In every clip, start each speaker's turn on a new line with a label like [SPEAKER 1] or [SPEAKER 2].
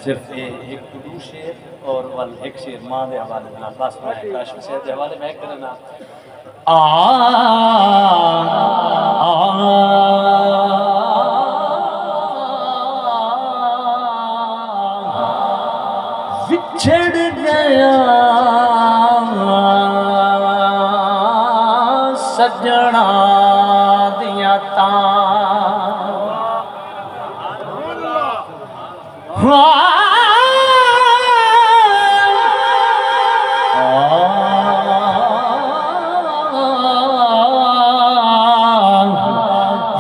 [SPEAKER 1] صرف ایک اردو شعر اور ایک شعر ماں دے حوالے دینا بس میں کاشف سے دے حوالے میں کرنا بچھڑ گیا سجنا دیا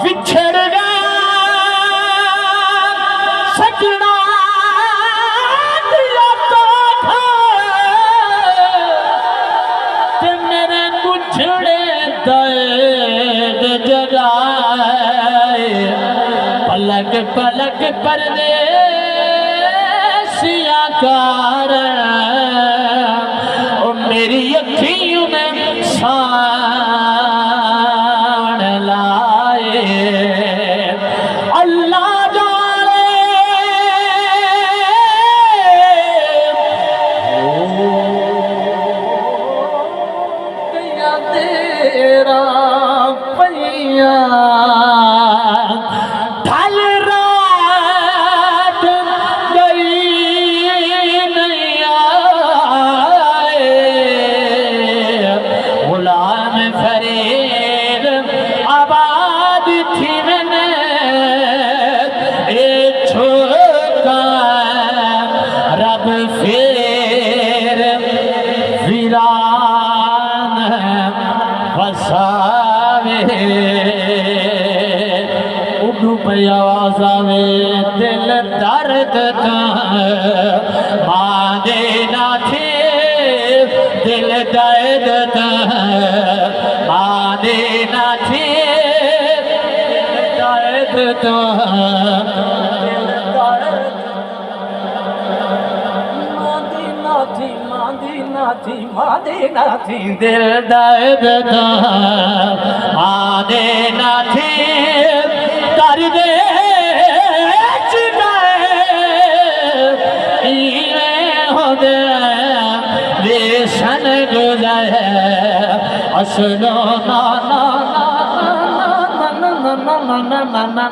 [SPEAKER 1] بچھڑ گیا سجنا دیا میرے گچھڑے درد جگائے پلک پلک پردیسیا کار او میری اکھیوں میں سان لائے اللہ جانے تیرا پیا ڈھل رات گئی نہیں آئے غلام فرید آباد تھی میں نے چھوکا رب پھر ویران وساوے اڈو پہ آواز آوے دل درد ماں دینا تھی دل درد ماں دینا تھی دل درد مادینا تھی دل درد مادینا تھی درد ایویں ہو دے بیشن گزرے اصلو نانا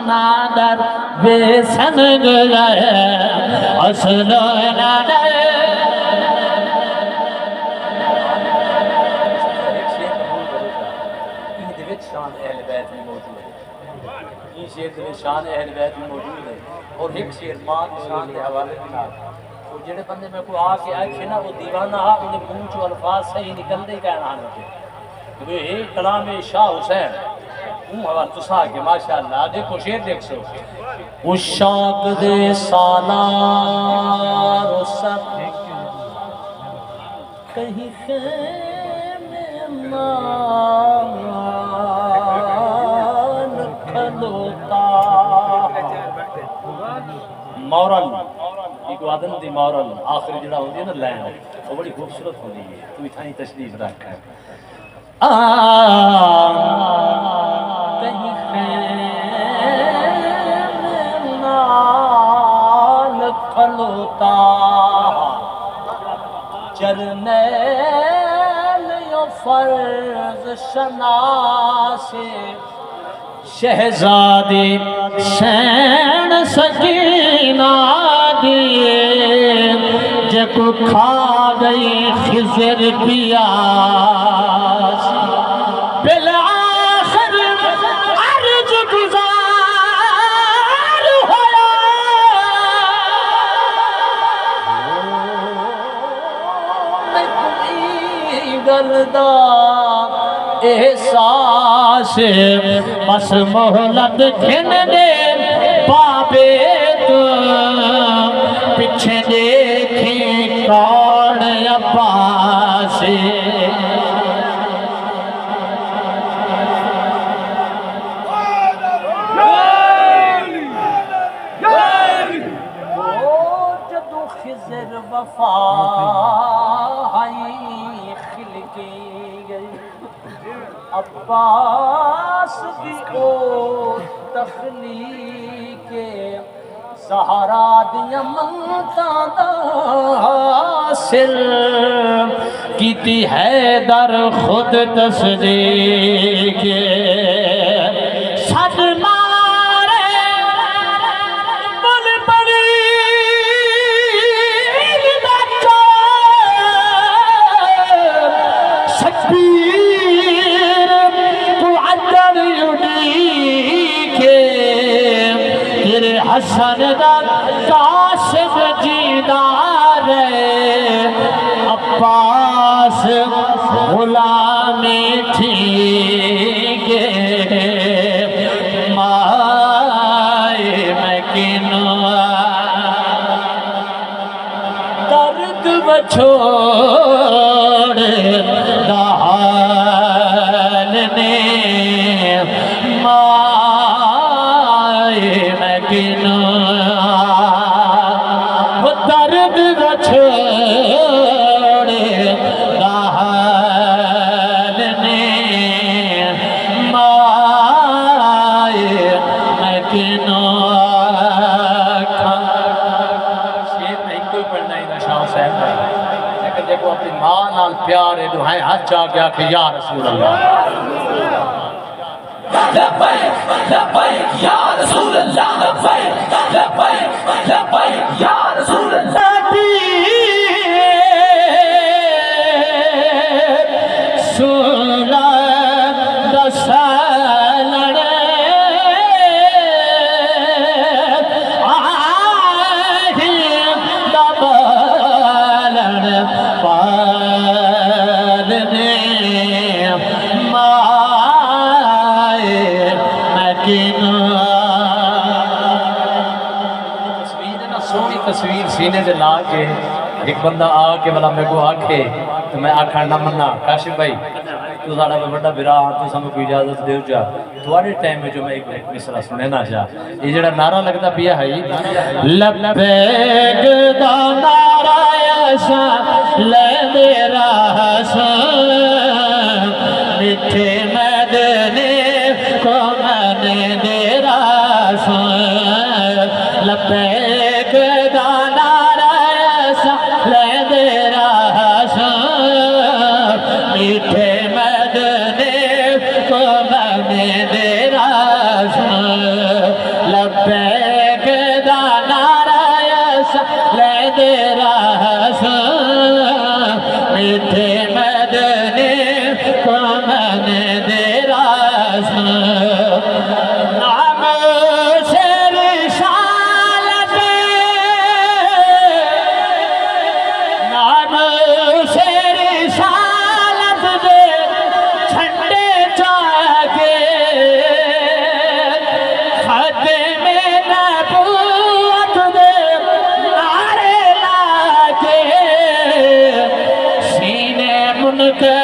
[SPEAKER 1] نادر بیشن گزرے اصلو نادر شان اہل بیت میں موجود ہے یہ شعر میں شان اہل بیت میں موجود ہے اور ایک شعر ماں کی شان کے حوالے کے ساتھ تو جڑے بندے میں کو آ کے آئے نا وہ دیوانہ آ انہیں منہ چو الفاظ صحیح نکلتے ہی کہنا آنے تھے تو یہ کلام شاہ حسین حوالہ تسا کے ماشاءاللہ دیکھو شعر دیکھ سو اشاق دے سالار و سب کہیں خیمے مان کھلوتا مورل ایک وعدن دی مورل آخری جڑا ہوتی ہے نا لین وہ بڑی خوبصورت ہوتی ہے تو اتھانی تشریف رکھا ہے کہیں خیمے مان کھلوتا جرنیل یو فرض شناسے شہزادی شین سکینہ دیے جب کھا گئی خضر پیاس بالآخر عرض گزار ہویا گلدہ احساس بس محلت گھن دے بابے تو پیچھے دیکھیں کون عباس جدو خضر وفا عباس بھی او تخلیق سہارا دیا منتاں دا حاصل کیتی ہے در خود تصدیق صد مارے بل پڑی بچہ شبیر تو عدر حسن دا قاسم جیدار عباس غلامی ٹھیک مائے میں کنوا درد بچھوڑ دہان نے درد چھوڑے دہان نے مائے میں کنو شیر نہیں کوئی پڑھنا ہی نہ شاہ حسین بھائی لیکن دیکھو اپنی ماں نال پیار ہے دعائیں ہاتھ چاہ گیا کہ یا رسول اللہ لبیک لبیک یا رسول اللہ لبیک لبیک لبیک یا رسول اللہ سولا دسالڑ آہی دبالڑ پالنے تصویر سینے دے لا کے ایک بندہ آ کے بلا میں کو آکھے تو میں آکھا نہ مننا کاشف بھائی تو ساڑا میں بڑا برا ہاں تو سمجھ کوئی اجازت دیو جا تھوڑے ٹائم میں جو میں ایک مصرع سنے نہ جا یہ جڑا نعرہ لگتا پیا ہے لبیک دا نعرہ ایسا لے میرا حسن مٹھے مدنے کو میں نے دیرا سن لبیک دا نعرہ ایسا لے میرا حسن میٹھے مدنے کو میں نے دیرا سن لبیک دا نعرہ ایسا لے میرا حسن میٹھے مدنے کو میں نے دیرا سن نام سے رسالت نام سے رسالت دے چھنڈے چاہے ختم نبوت دے نعرے لا کے سینے منکر